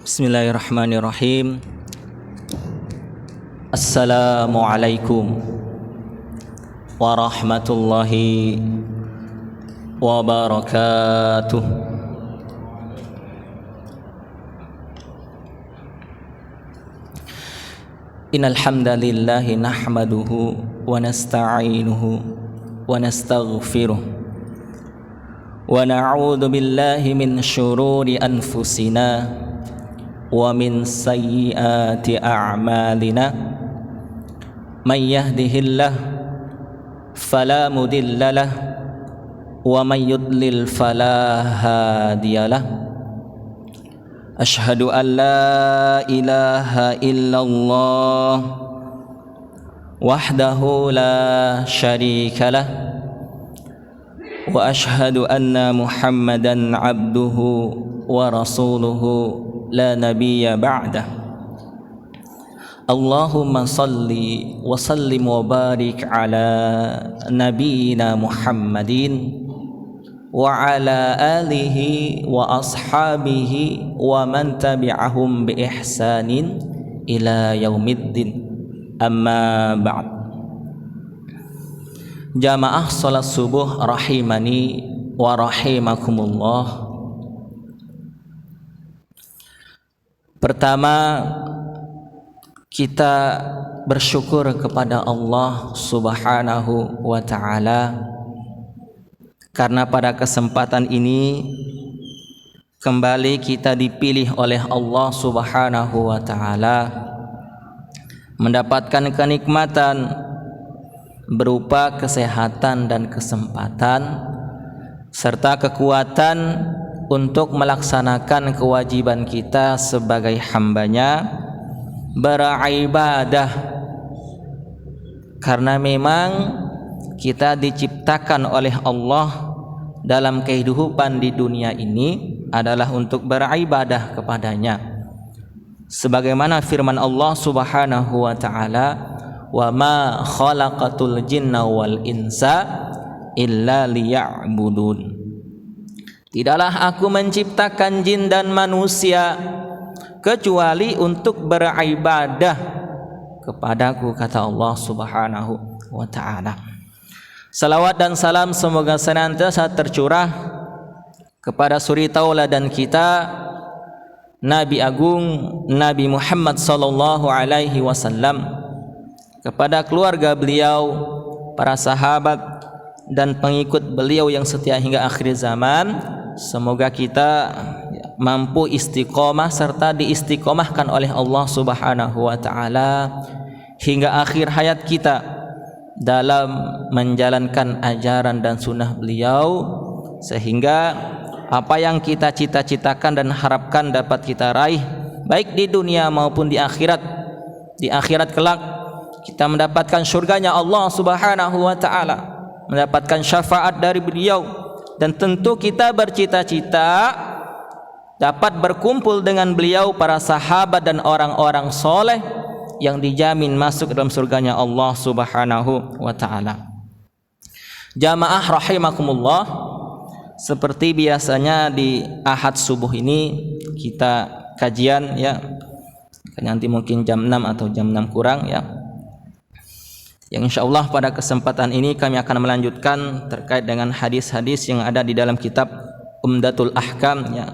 Bismillahirrahmanirrahim. Assalamualaikum warahmatullahi wabarakatuh. Innal hamdalillahi nahmaduhu wa nasta'inuhu wa nastaghfiruh wa na'udzu billahi min syururi anfusina wa min sayyiati a'malina. May yahdihillah fala mudhillalah wa may yudlil fala hadiyalah. Ashhadu an la ilaha illallah wahdahu la syarikalah wa ashhadu anna Muhammadan abduhu wa rasuluhu la nabiyya ba'dah. Allahumma salli wa sallim wa barik ala nabiyyina Muhammadin wa ala alihi wa ashabihi wa man tabi'ahum bi ihsanin ila yaumiddin. Amma ba'd. Jamaah salat subuh rahimani wa rahimakumullah. Pertama, kita bersyukur kepada Allah Subhanahu wa ta'ala karena pada kesempatan ini kembali kita dipilih oleh Allah Subhanahu wa ta'ala mendapatkan kenikmatan berupa kesehatan dan kesempatan serta kekuatan untuk melaksanakan kewajiban kita sebagai hambanya, beribadah. Karena memang kita diciptakan oleh Allah dalam kehidupan di dunia ini adalah untuk beribadah kepadanya, sebagaimana firman Allah Subhanahu wa ta'ala, wa ma khalaqatul jinna wal insa illa liya'budun. Tidaklah aku menciptakan jin dan manusia kecuali untuk beribadah kepadaku, kata Allah Subhanahu wa ta'ala. Salawat dan salam semoga senantiasa tercurah kepada suri tauladan kita, Nabi Agung Nabi Muhammad sallallahu alaihi wasallam, kepada keluarga beliau, para sahabat dan pengikut beliau yang setia hingga akhir zaman. Semoga kita mampu istiqomah serta diistiqomahkan oleh Allah Subhanahu wa ta'ala hingga akhir hayat kita dalam menjalankan ajaran dan sunnah beliau, sehingga apa yang kita cita-citakan dan harapkan dapat kita raih baik di dunia maupun di akhirat. Di akhirat kelak kita mendapatkan surganya Allah Subhanahu wa ta'ala, mendapatkan syafaat dari beliau, dan tentu kita bercita-cita dapat berkumpul dengan beliau, para sahabat dan orang-orang soleh yang dijamin masuk dalam surganya Allah Subhanahu wa ta'ala. Jamaah rahimakumullah, seperti biasanya di Ahad subuh ini kita kajian ya, nanti mungkin jam 6 atau jam 6 kurang ya, yang insyaallah pada kesempatan ini kami akan melanjutkan terkait dengan hadis-hadis yang ada di dalam kitab Umdatul Ahkam ya,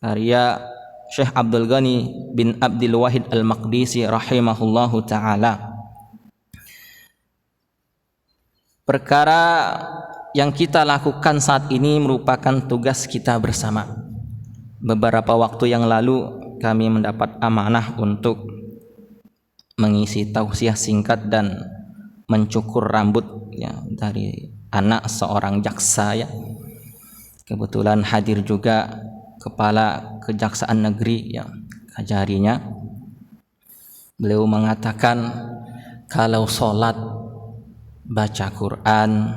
karya Syekh Abdul Ghani bin Abdul Wahid Al-Maqdisi rahimahullahu ta'ala. Perkara yang kita lakukan saat ini merupakan tugas kita bersama. Beberapa waktu yang lalu kami mendapat amanah untuk mengisi tausiah singkat dan mencukur rambut ya, dari anak seorang jaksa ya. Kebetulan hadir juga Kepala Kejaksaan Negeri yang Kajarinya. Beliau mengatakan kalau sholat, baca Quran,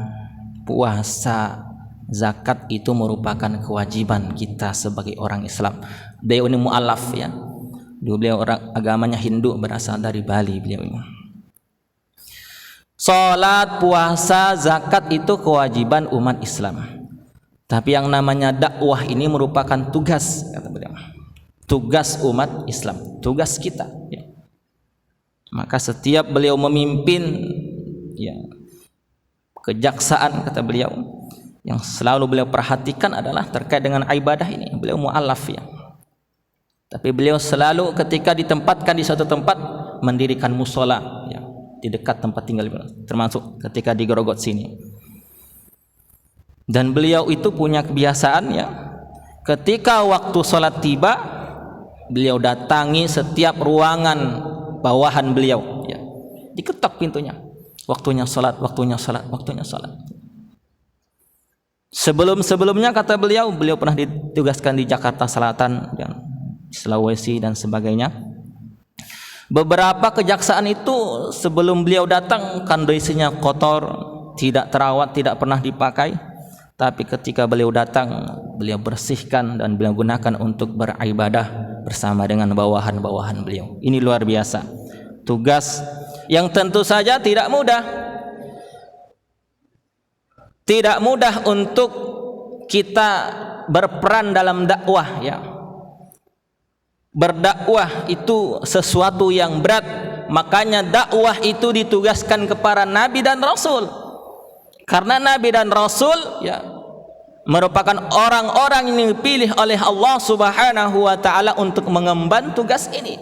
puasa, zakat itu merupakan kewajiban kita sebagai orang Islam. Beliau ini mu'alaf ya, beliau orang agamanya Hindu, berasal dari Bali beliau ini. Sholat, puasa, zakat itu kewajiban umat Islam. Tapi yang namanya dakwah ini merupakan tugas, kata beliau. tugas umat Islam, tugas kita ya. Maka setiap beliau memimpin ya kejaksaan, kata beliau, yang selalu beliau perhatikan adalah terkait dengan ibadah ini. Beliau mu'allaf ya, tapi beliau selalu ketika ditempatkan di suatu tempat mendirikan musola ya, di dekat tempat tinggal beliau, termasuk ketika di Grogot sini. Dan beliau itu punya kebiasaan ya, ketika waktu sholat tiba, beliau datangi setiap ruangan bawahan beliau ya, diketok pintunya, waktunya sholat, waktunya sholat, waktunya sholat. Sebelumnya kata beliau, beliau pernah ditugaskan di Jakarta Selatan dan Sulawesi dan sebagainya. Beberapa kejaksaan itu sebelum beliau datang kondisinya kotor, tidak terawat, tidak pernah dipakai. Tapi ketika beliau datang, beliau bersihkan dan beliau gunakan untuk beribadah bersama dengan bawahan-bawahan beliau. Ini luar biasa, tugas yang tentu saja tidak mudah. Tidak mudah untuk kita berperan dalam dakwah ya. Berdakwah itu sesuatu yang berat, makanya dakwah itu ditugaskan kepada Nabi dan Rasul. Karena Nabi dan Rasul ya merupakan orang-orang yang dipilih oleh Allah Subhanahu wa taala untuk mengemban tugas ini.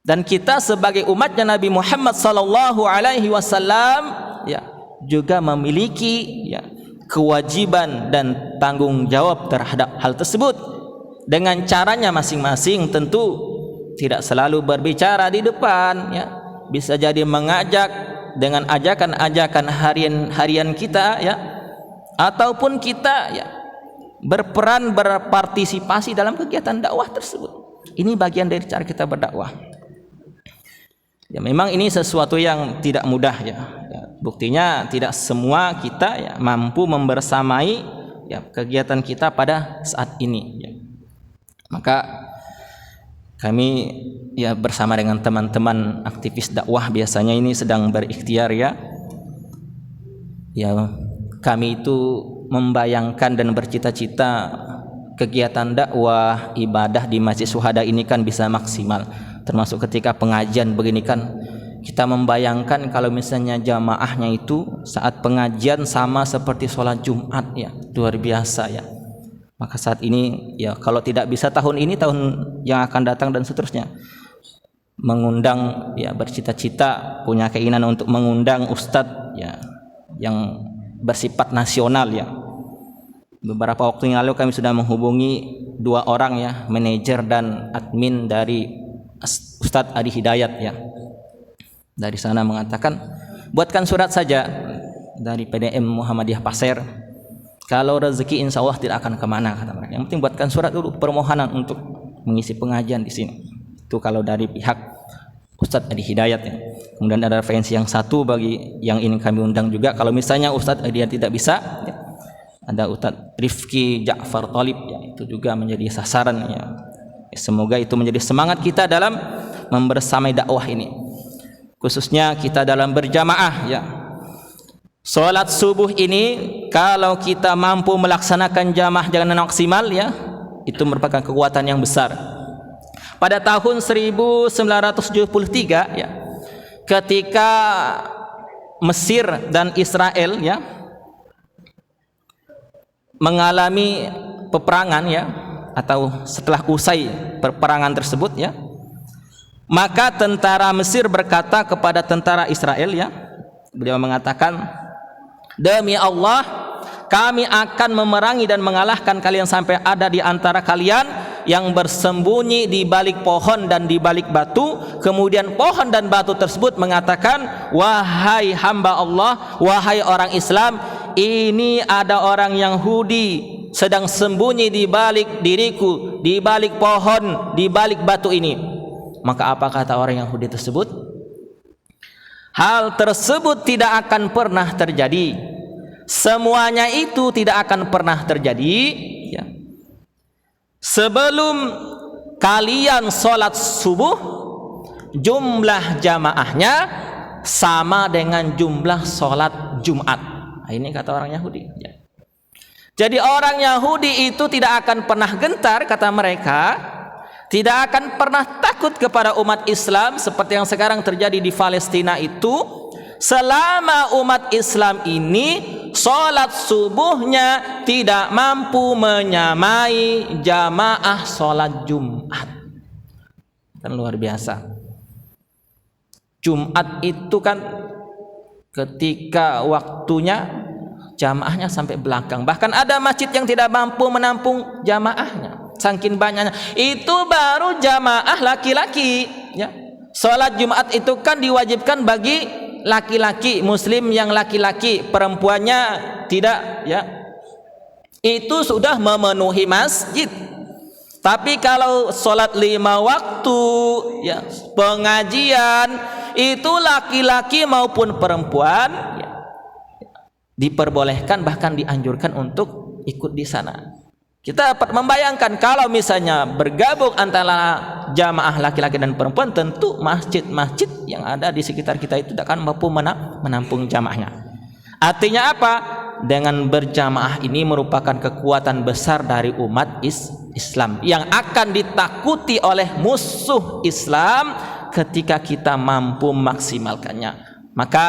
Dan kita sebagai umatnya Nabi Muhammad sallallahu alaihi wasallam ya juga memiliki ya kewajiban dan tanggung jawab terhadap hal tersebut. Dengan caranya masing-masing, tentu tidak selalu berbicara di depan ya. Bisa jadi mengajak dengan ajakan-ajakan harian kita ya, ataupun kita ya berperan berpartisipasi dalam kegiatan dakwah tersebut. Ini bagian dari cara kita berdakwah. Ya memang ini sesuatu yang tidak mudah ya. Buktinya tidak semua kita ya mampu membersamai ya kegiatan kita pada saat ini ya. Maka kami ya bersama dengan teman-teman aktivis dakwah biasanya ini sedang berikhtiar ya. Ya kami itu membayangkan dan bercita-cita kegiatan dakwah ibadah di Masjid Syuhada ini kan bisa maksimal. Termasuk ketika pengajian begini kan kita membayangkan kalau misalnya jamaahnya itu saat pengajian sama seperti sholat Jumat ya, luar biasa ya. Maka saat ini ya kalau tidak bisa tahun ini, tahun yang akan datang dan seterusnya, mengundang ya bercita-cita punya keinginan untuk mengundang ustadz ya yang bersifat nasional ya. Beberapa waktu yang lalu kami sudah menghubungi 2 orang ya, manajer dan admin dari Ustadz Adi Hidayat ya. Dari sana mengatakan buatkan surat saja dari PDM Muhammadiyah Pasir. Kalau rezeki insya Allah tidak akan kemana, kata mereka. Yang penting buatkan surat dulu permohonan untuk mengisi pengajian di sini. Itu kalau dari pihak Ustadz Adi Hidayat ya. Kemudian ada referensi yang satu bagi yang ingin kami undang juga. Kalau misalnya Ustadz Adi tidak bisa, ya, ada Ustadz Rifki Ja'far Talib ya, itu juga menjadi sasaran ya. Semoga itu menjadi semangat kita dalam membersamai dakwah ini. Khususnya kita dalam berjamaah ya. Salat subuh ini kalau kita mampu melaksanakan jamaah dengan maksimal ya, itu merupakan kekuatan yang besar. Pada tahun 1973 ya, ketika Mesir dan Israel ya mengalami peperangan ya, atau setelah usai peperangan tersebut ya, maka tentara Mesir berkata kepada tentara Israel ya, beliau mengatakan, demi Allah, kami akan memerangi dan mengalahkan kalian sampai ada di antara kalian yang bersembunyi di balik pohon dan di balik batu. Kemudian pohon dan batu tersebut mengatakan, wahai hamba Allah, wahai orang Islam, ini ada orang Yahudi sedang sembunyi di balik diriku, di balik pohon, di balik batu ini. Maka apa kata orang Yahudi tersebut? Hal tersebut tidak akan pernah terjadi. Semuanya itu tidak akan pernah terjadi ya, sebelum kalian sholat subuh jumlah jamaahnya sama dengan jumlah sholat Jumat. Nah, ini kata orang Yahudi ya. Jadi orang Yahudi itu tidak akan pernah gentar, kata mereka, tidak akan pernah takut kepada umat Islam seperti yang sekarang terjadi di Palestina itu, selama umat Islam ini sholat subuhnya tidak mampu menyamai jamaah sholat Jumat. Kan luar biasa. Jumat itu kan ketika waktunya jamaahnya sampai belakang, bahkan ada masjid yang tidak mampu menampung jamaahnya saking banyaknya. Itu baru jamaah laki-laki ya. Salat Jumat itu kan diwajibkan bagi laki-laki muslim yang laki-laki, perempuannya tidak ya. Itu sudah memenuhi masjid. Tapi kalau salat 5 waktu ya, pengajian itu laki-laki maupun perempuan ya, diperbolehkan bahkan dianjurkan untuk ikut di sana. Kita dapat membayangkan kalau misalnya bergabung antara jamaah laki-laki dan perempuan, tentu masjid-masjid yang ada di sekitar kita itu tidak akan mampu menampung jamaahnya. Artinya apa? Dengan berjamaah ini merupakan kekuatan besar dari umat Islam yang akan ditakuti oleh musuh Islam ketika kita mampu memaksimalkannya. Maka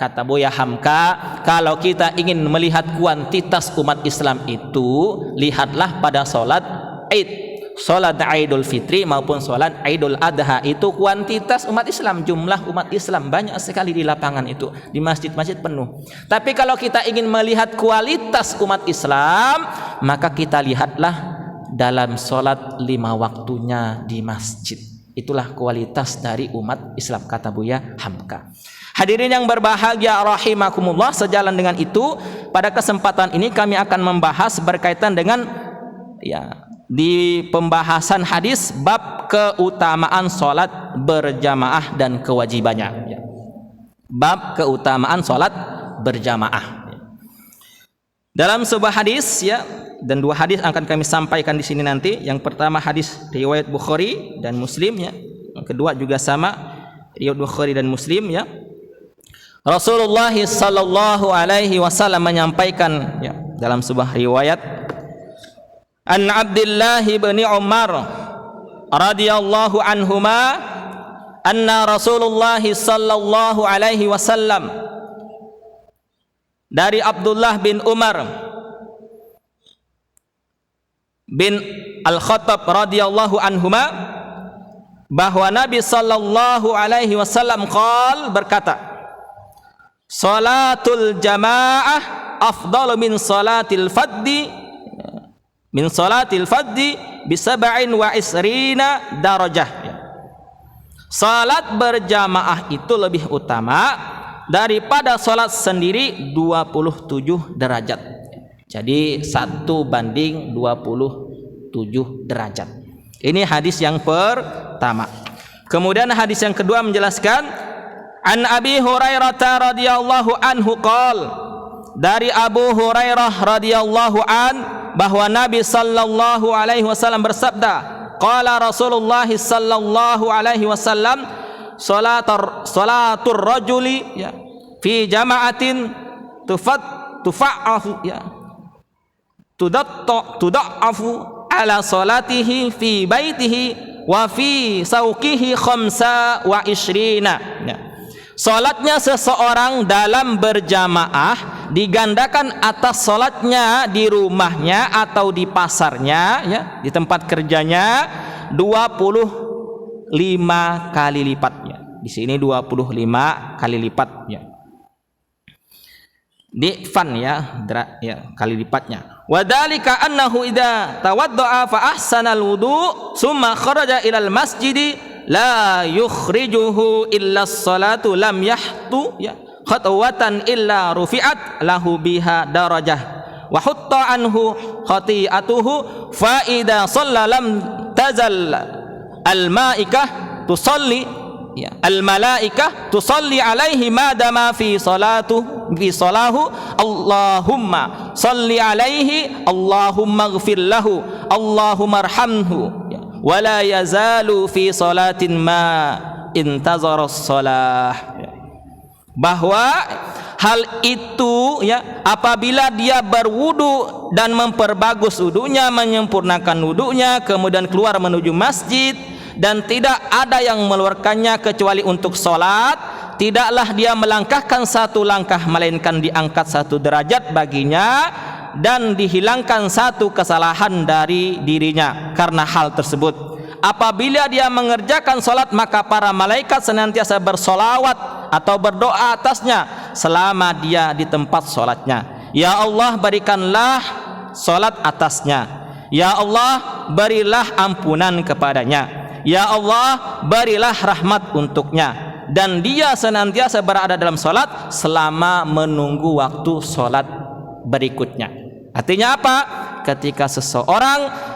kata Buya Hamka, kalau kita ingin melihat kuantitas umat Islam itu, lihatlah pada sholat Id, sholat Idul Fitri maupun sholat Idul Adha. Itu kuantitas umat Islam, jumlah umat Islam banyak sekali di lapangan itu, di masjid-masjid penuh. Tapi kalau kita ingin melihat kualitas umat Islam, maka kita lihatlah dalam sholat 5 waktunya di masjid. Itulah kualitas dari umat Islam, kata Buya Hamka. Hadirin yang berbahagia rahimakumullah, sejalan dengan itu pada kesempatan ini kami akan membahas berkaitan dengan ya, di pembahasan hadis bab keutamaan sholat berjamaah dan kewajibannya ya. Bab keutamaan sholat berjamaah ya. Dalam sebuah hadis ya, dan 2 hadis akan kami sampaikan di sini nanti. Yang pertama hadis riwayat Bukhari dan Muslim ya. Yang kedua juga sama riwayat Bukhari dan Muslim ya. Rasulullah sallallahu alaihi wasallam menyampaikan ya, dalam sebuah riwayat, An Abdullah bin Umar radhiyallahu anhuma anna Rasulullah sallallahu alaihi wasallam, dari Abdullah bin Umar bin Al-Khattab radhiyallahu anhuma, bahwa Nabi sallallahu alaihi wasallam berkata, salatul jamaah afdalu min salatil faddi bi 27 darajah. Salat berjamaah itu lebih utama daripada salat sendiri 27 derajat. Jadi 1 banding 27 derajat. Ini hadis yang pertama. Kemudian hadis yang kedua menjelaskan, An Abi Hurairah radhiyallahu anhu dari Abu Hurairah radhiyallahu an, bahwa Nabi sallallahu alaihi wasallam bersabda, qala Rasulullah sallallahu alaihi wasallam, salatur rajuli ya, fi jama'atin tufa'afu ya, tuda'afu ala salatihi fi baitihi wa fi sauqihi 25 ya. Salatnya seseorang dalam berjamaah digandakan atas salatnya di rumahnya atau di pasarnya ya, di tempat kerjanya 25 kali lipatnya. Di sini 25 kali lipatnya. Di'fan ya, kali lipatnya. Wa dzalika annahu idza tawaddaa fa ahsanal wudu summa kharaja ilal masjidi la yukhrijuhu illa salatu lam yahtu ya khatwatan illa rufi'at lahu biha darajah wa hutta anhu khati'atuhu fa idza shalla lam tazal al malaikah tusalli ya, al malaikah tusalli alaihi madama fi salahu Allahumma salli alaihi Allahumma ighfir lahu Allahumma arhamhu ya, wala yazalu fi salatin ma intazara shalah ya. Bahwa hal itu ya apabila dia berwudu dan memperbagus wudunya, menyempurnakan wudunya, kemudian keluar menuju masjid dan tidak ada yang mengeluarkannya kecuali untuk sholat, tidaklah dia melangkahkan satu langkah melainkan diangkat satu derajat baginya dan dihilangkan satu kesalahan dari dirinya karena hal tersebut. Apabila dia mengerjakan solat, maka para malaikat senantiasa bersolawat atau berdoa atasnya selama dia di tempat solatnya. Ya Allah, berikanlah solat atasnya. Ya Allah, berilah ampunan kepadanya. Ya Allah, berilah rahmat untuknya. Dan dia senantiasa berada dalam solat selama menunggu waktu solat berikutnya. Artinya apa? Ketika seseorang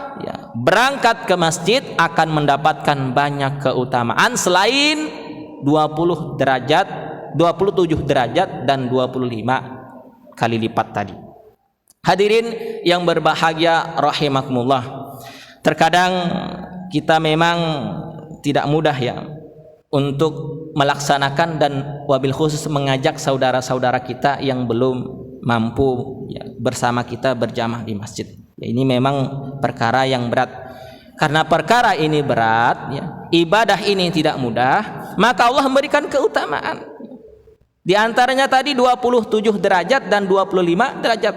berangkat ke masjid akan mendapatkan banyak keutamaan selain 27 derajat dan 25 kali lipat tadi. Hadirin yang berbahagia rahimakumullah. Terkadang kita memang tidak mudah ya untuk melaksanakan dan wabil khusus mengajak saudara-saudara kita yang belum mampu ya, bersama kita berjamaah di masjid. Ini memang perkara yang berat. Karena perkara ini berat, ya, ibadah ini tidak mudah, maka Allah memberikan keutamaan. Di antaranya tadi 27 derajat dan 25 derajat.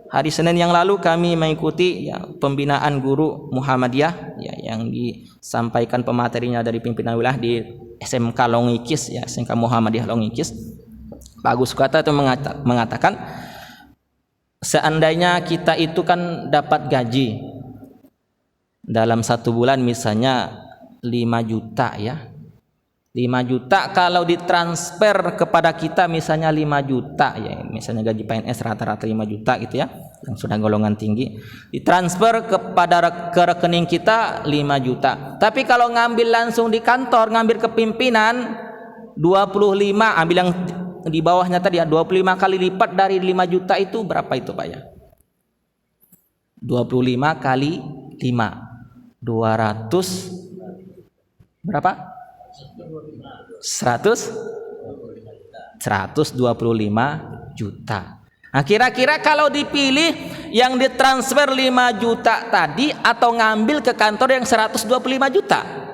Hari Senin yang lalu kami mengikuti ya, pembinaan guru Muhammadiyah ya, yang disampaikan pematerinya dari pimpinan wilayah di SMK Longikis ya, SMK Muhammadiyah Longikis. Pak Agus Kata itu mengatakan seandainya kita itu kan dapat gaji dalam satu bulan misalnya 5 juta ya, 5 juta kalau ditransfer kepada kita misalnya 5 juta ya, misalnya gaji PNS rata-rata 5 juta gitu ya, yang sudah golongan tinggi, ditransfer ke rekening kita 5 juta. Tapi kalau ngambil langsung di kantor, ngambil ke pimpinan 25, ambil yang di bawahnya tadi ya, 25 kali lipat dari 5 juta itu berapa itu Pak ya? 25 kali 5 200 berapa? 125 juta. Nah, kira-kira kalau dipilih yang ditransfer 5 juta tadi atau ngambil ke kantor yang 125 juta?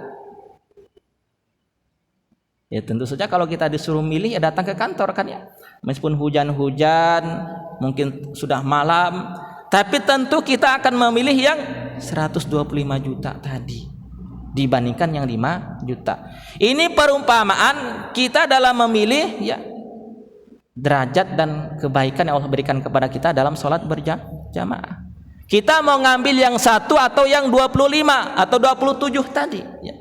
Ya tentu saja kalau kita disuruh milih ya datang ke kantor kan ya. Meskipun hujan-hujan, mungkin sudah malam, tapi tentu kita akan memilih yang 125 juta tadi dibandingkan yang 5 juta. Ini perumpamaan kita dalam memilih ya derajat dan kebaikan yang Allah berikan kepada kita dalam sholat berjamaah. Kita mau ngambil yang 1 atau yang 25 atau 27 tadi ya.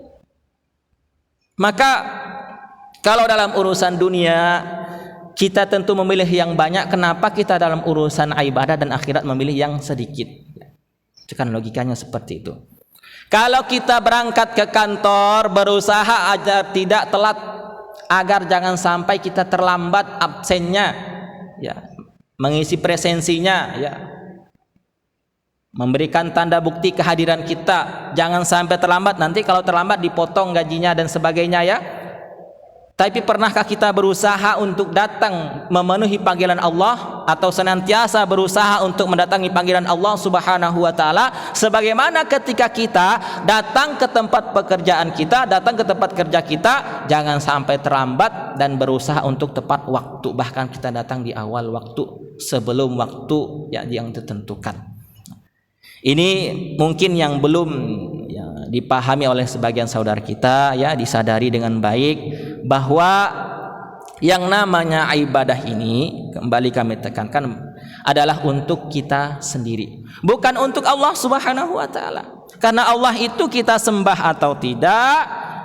Maka kalau dalam urusan dunia kita tentu memilih yang banyak, kenapa kita dalam urusan ibadah dan akhirat memilih yang sedikit? Itu kan logikanya seperti itu. Kalau kita berangkat ke kantor berusaha agar tidak telat, agar jangan sampai kita terlambat absennya ya, mengisi presensinya ya, memberikan tanda bukti kehadiran kita, jangan sampai terlambat, nanti kalau terlambat dipotong gajinya dan sebagainya ya. Tapi pernahkah kita berusaha untuk datang memenuhi panggilan Allah atau senantiasa berusaha untuk mendatangi panggilan Allah Subhanahu wa taala, sebagaimana ketika kita datang ke tempat pekerjaan kita, datang ke tempat kerja kita, jangan sampai terlambat dan berusaha untuk tepat waktu, bahkan kita datang di awal waktu sebelum waktu ya, yang ditentukan. Ini mungkin yang belum ya, dipahami oleh sebagian saudara kita ya, disadari dengan baik bahwa yang namanya ibadah ini, kembali kami tekankan, adalah untuk kita sendiri, bukan untuk Allah Subhanahu wa taala. Karena Allah itu kita sembah atau tidak,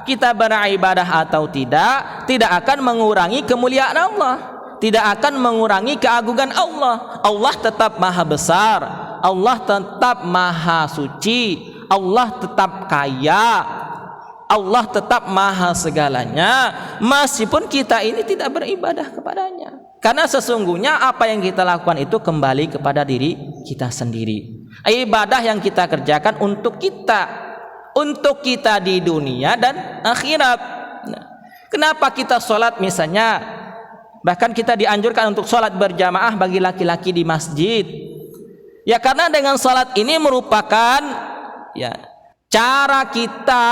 kita beribadah atau tidak akan mengurangi kemuliaan Allah, tidak akan mengurangi keagungan Allah. Allah tetap maha besar, Allah tetap maha suci, Allah tetap kaya, Allah tetap maha segalanya, meskipun kita ini tidak beribadah kepadanya. Karena sesungguhnya apa yang kita lakukan itu kembali kepada diri kita sendiri. Ibadah yang kita kerjakan untuk kita di dunia dan akhirat. Kenapa kita sholat misalnya Bahkan kita dianjurkan untuk sholat berjamaah bagi laki-laki di masjid. Ya karena dengan sholat ini merupakan ya cara kita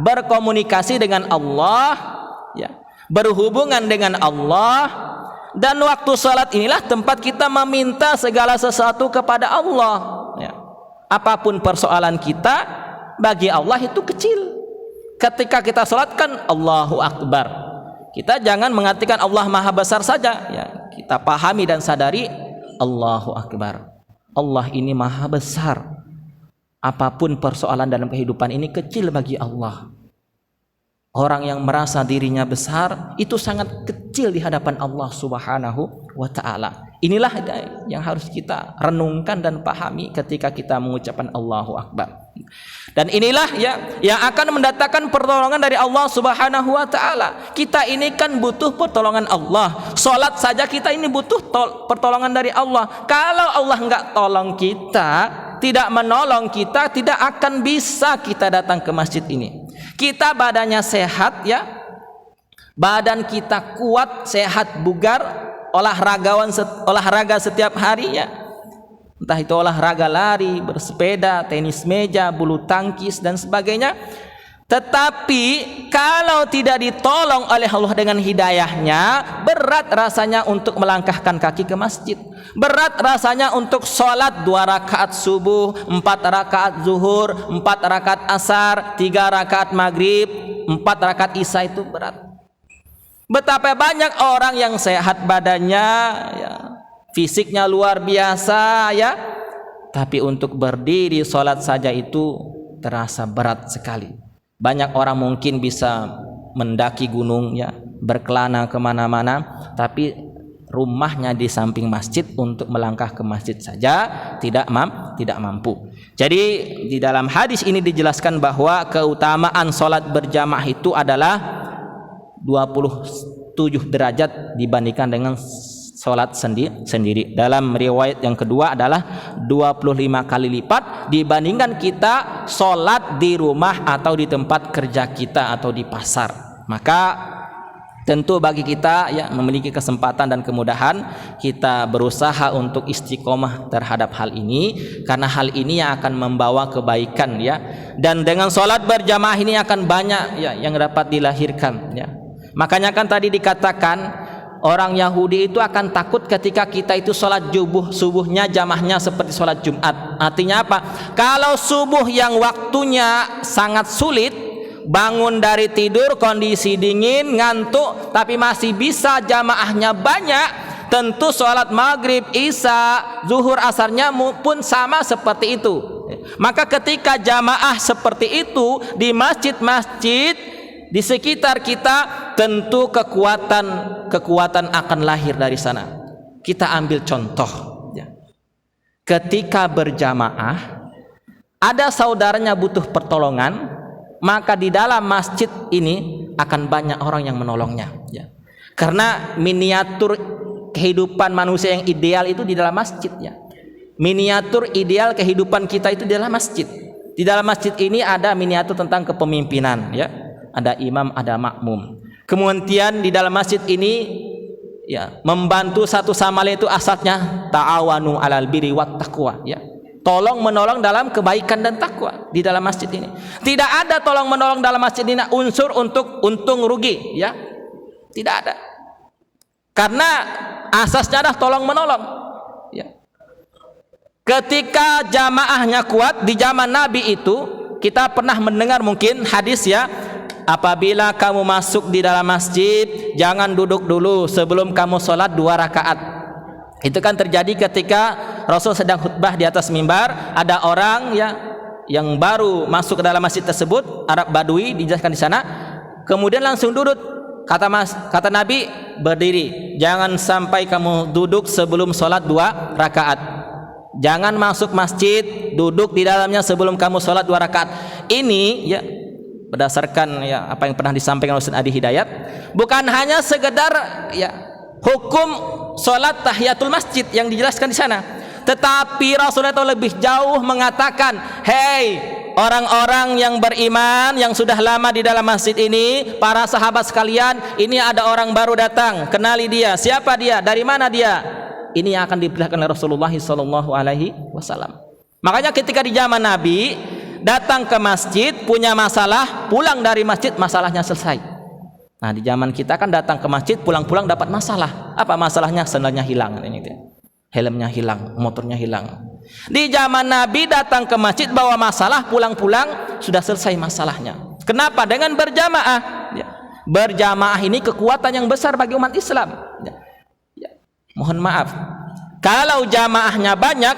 berkomunikasi dengan Allah, ya, berhubungan dengan Allah. Dan waktu sholat inilah tempat kita meminta segala sesuatu kepada Allah, ya. Apapun persoalan kita, bagi Allah itu kecil. Ketika kita sholatkan Allahu Akbar, kita jangan mengartikan Allah Maha Besar saja, ya. Kita pahami dan sadari Allahu Akbar, Allah ini Maha Besar. Apapun persoalan dalam kehidupan ini kecil bagi Allah. Orang yang merasa dirinya besar itu sangat kecil di hadapan Allah Subhanahu wa ta'ala. Inilah yang harus kita renungkan dan pahami ketika kita mengucapkan Allahu Akbar. Dan inilah ya yang akan mendatangkan pertolongan dari Allah Subhanahu wa ta'ala. Kita ini kan butuh pertolongan Allah. Salat saja kita ini butuh pertolongan dari Allah. Kalau Allah enggak tolong kita, tidak menolong kita, tidak akan bisa kita datang ke masjid ini. Kita badannya sehat, ya, badan kita kuat, sehat, bugar, olahraga setiap hari, ya, entah itu olahraga lari, bersepeda, tenis meja, bulu tangkis dan sebagainya. Tetapi kalau tidak ditolong oleh Allah dengan hidayahnya, berat rasanya untuk melangkahkan kaki ke masjid. Berat rasanya untuk sholat 2 rakaat subuh, 4 rakaat zuhur, 4 rakaat asar, 3 rakaat maghrib, 4 rakaat isya, itu berat. Betapa banyak orang yang sehat badannya, ya, fisiknya luar biasa, ya, tapi untuk berdiri sholat saja itu terasa berat sekali. Banyak orang mungkin bisa mendaki gunung, ya, berkelana kemana-mana, tapi rumahnya di samping masjid, untuk melangkah ke masjid saja tidak mampu. Jadi di dalam hadis ini dijelaskan bahwa keutamaan sholat berjamaah itu adalah 27 derajat dibandingkan dengan sholat sendiri. Dalam riwayat yang kedua adalah 25 kali lipat dibandingkan kita sholat di rumah atau di tempat kerja kita atau di pasar. Maka tentu bagi kita, ya, memiliki kesempatan dan kemudahan, kita berusaha untuk istiqomah terhadap hal ini, karena hal ini yang akan membawa kebaikan, ya. Dan dengan sholat berjamaah ini akan banyak, ya, yang dapat dilahirkan, ya. Makanya kan tadi dikatakan orang Yahudi itu akan takut ketika kita itu sholat subuhnya jamaahnya seperti sholat Jumat. Artinya apa? Kalau subuh yang waktunya sangat sulit, bangun dari tidur kondisi dingin, ngantuk, tapi masih bisa jamaahnya banyak, tentu sholat maghrib, isya, zuhur, asarnya pun sama seperti itu. Maka ketika jamaah seperti itu di masjid-masjid di sekitar kita, tentu kekuatan akan lahir dari sana. Kita ambil contoh, ya. Ketika berjamaah ada saudaranya butuh pertolongan, maka di dalam masjid ini akan banyak orang yang menolongnya, ya. Karena miniatur kehidupan manusia yang ideal itu di dalam masjid, ya. Miniatur ideal kehidupan kita itu di dalam masjid. Di dalam masjid ini ada miniatur tentang kepemimpinan, ya. Ada imam, ada makmum. Kemudian di dalam masjid ini, ya, membantu satu sama lain itu asalnya ta'awanu 'alal birri wat taqwa, ya. Tolong menolong dalam kebaikan dan takwa di dalam masjid ini. Tidak ada tolong menolong dalam masjid ini unsur untuk untung rugi, ya. Tidak ada. Karena asasnya adalah tolong menolong, ya. Ketika jamaahnya kuat di zaman Nabi itu, kita pernah mendengar mungkin hadis, ya, apabila kamu masuk di dalam masjid, jangan duduk dulu sebelum kamu sholat 2 rakaat. Itu kan terjadi ketika Rasul sedang khutbah di atas mimbar, ada orang, ya, yang baru masuk ke dalam masjid tersebut, Arab Badui dijelaskan di sana, kemudian langsung duduk. Kata Nabi, berdiri, jangan sampai kamu duduk sebelum sholat 2 rakaat. Jangan masuk masjid duduk di dalamnya sebelum kamu sholat 2 rakaat. Ini, ya, berdasarkan, ya, apa yang pernah disampaikan Ustaz Adi Hidayat, bukan hanya sekedar, ya, hukum sholat tahiyatul masjid yang dijelaskan di sana, tetapi Rasulullah itu lebih jauh mengatakan, hei orang-orang yang beriman yang sudah lama di dalam masjid ini, para sahabat sekalian, ini ada orang baru datang, kenali dia. Siapa dia? Dari mana dia? Ini yang akan diperlihatkan oleh Rasulullah SAW. Makanya ketika di zaman Nabi datang ke masjid punya masalah, pulang dari masjid masalahnya selesai. Nah di zaman kita kan datang ke masjid pulang-pulang dapat masalah. Apa masalahnya? Sendalnya hilang, helmnya hilang, motornya hilang. Di zaman Nabi datang ke masjid bawa masalah, pulang-pulang sudah selesai masalahnya. Kenapa? Dengan berjamaah. Berjamaah ini kekuatan yang besar bagi umat Islam. Mohon maaf, kalau jamaahnya banyak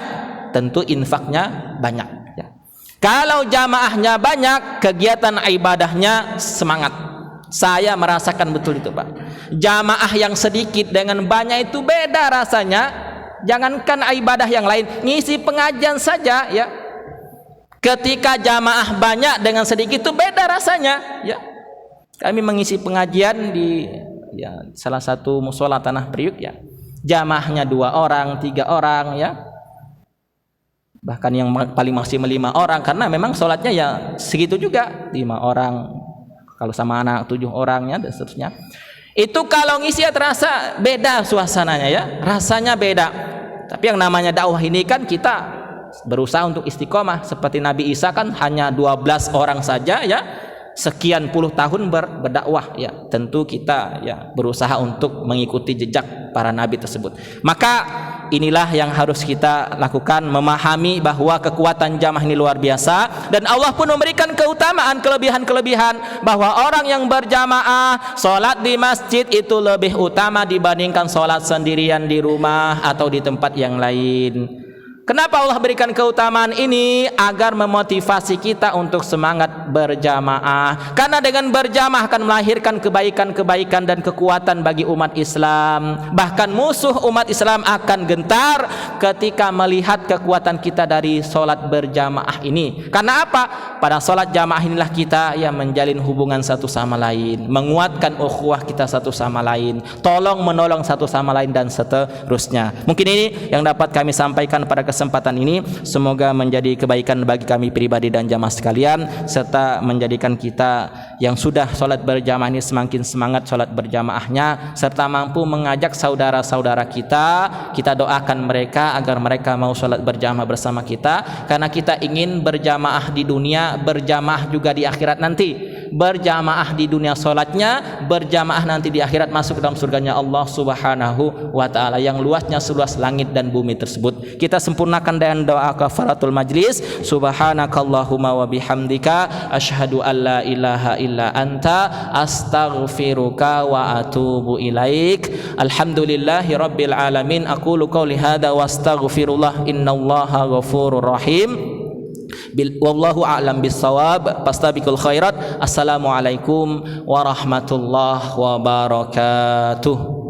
tentu infaknya banyak. Kalau jamaahnya banyak, kegiatan ibadahnya semangat. Saya merasakan betul itu, Pak. Jamaah yang sedikit dengan banyak itu beda rasanya. Jangankan ibadah yang lain, ngisi pengajian saja ya. Ketika jamaah banyak dengan sedikit itu beda rasanya ya. Kami mengisi pengajian di salah satu mushola Tanah Priuk ya. Jamaahnya 2 orang, 3 orang ya. Bahkan yang paling maksimal 5 orang, karena memang sholatnya ya segitu juga, 5 orang. Kalau sama anak 7 orang ya dan seterusnya. Itu kalau ngisi ya terasa beda suasananya ya, rasanya beda. Tapi yang namanya dakwah ini kan kita berusaha untuk istiqomah. Seperti Nabi Isa kan hanya 12 orang saja ya, sekian puluh tahun berdakwah ya. Tentu kita ya berusaha untuk mengikuti jejak para nabi tersebut. Maka inilah yang harus kita lakukan, memahami bahwa kekuatan jamaah ini luar biasa, dan Allah pun memberikan keutamaan, kelebihan-kelebihan, bahwa orang yang berjamaah sholat di masjid itu lebih utama dibandingkan sholat sendirian di rumah atau di tempat yang lain. Kenapa Allah berikan keutamaan ini? Agar memotivasi kita untuk semangat berjamaah. Karena dengan berjamaah akan melahirkan kebaikan-kebaikan dan kekuatan bagi umat Islam. Bahkan musuh umat Islam akan gentar ketika melihat kekuatan kita dari sholat berjamaah ini. Karena apa? Pada sholat jamaah inilah kita yang menjalin hubungan satu sama lain, menguatkan ukhuwah kita satu sama lain, tolong menolong satu sama lain, dan seterusnya. Mungkin ini yang dapat kami sampaikan pada kesempatan ini. Semoga menjadi kebaikan bagi kami pribadi dan jamaah sekalian, serta menjadikan kita yang sudah sholat berjamaah ini semakin semangat sholat berjamaahnya, serta mampu mengajak saudara-saudara kita doakan mereka agar mereka mau sholat berjamaah bersama kita, karena kita ingin berjamaah di dunia, berjamaah juga di akhirat nanti. Berjamaah di dunia sholatnya, berjamaah nanti di akhirat masuk dalam surganya Allah Subhanahu wa ta'ala yang luasnya seluas langit dan bumi tersebut. Kita sempurnakan dengan doa kafaratul majlis. Subhanakallahumma wa bihamdika asyhadu an la ilaha illa anta astaghfiruka wa atubu ilaik. Alhamdulillahi rabbil alamin. Aqulu qawli hadza wa astaghfirullah, innallaha ghafurur rahim. Wallahu a'lam bissawab. Fastabiqul khairat. Assalamualaikum warahmatullahi wabarakatuh.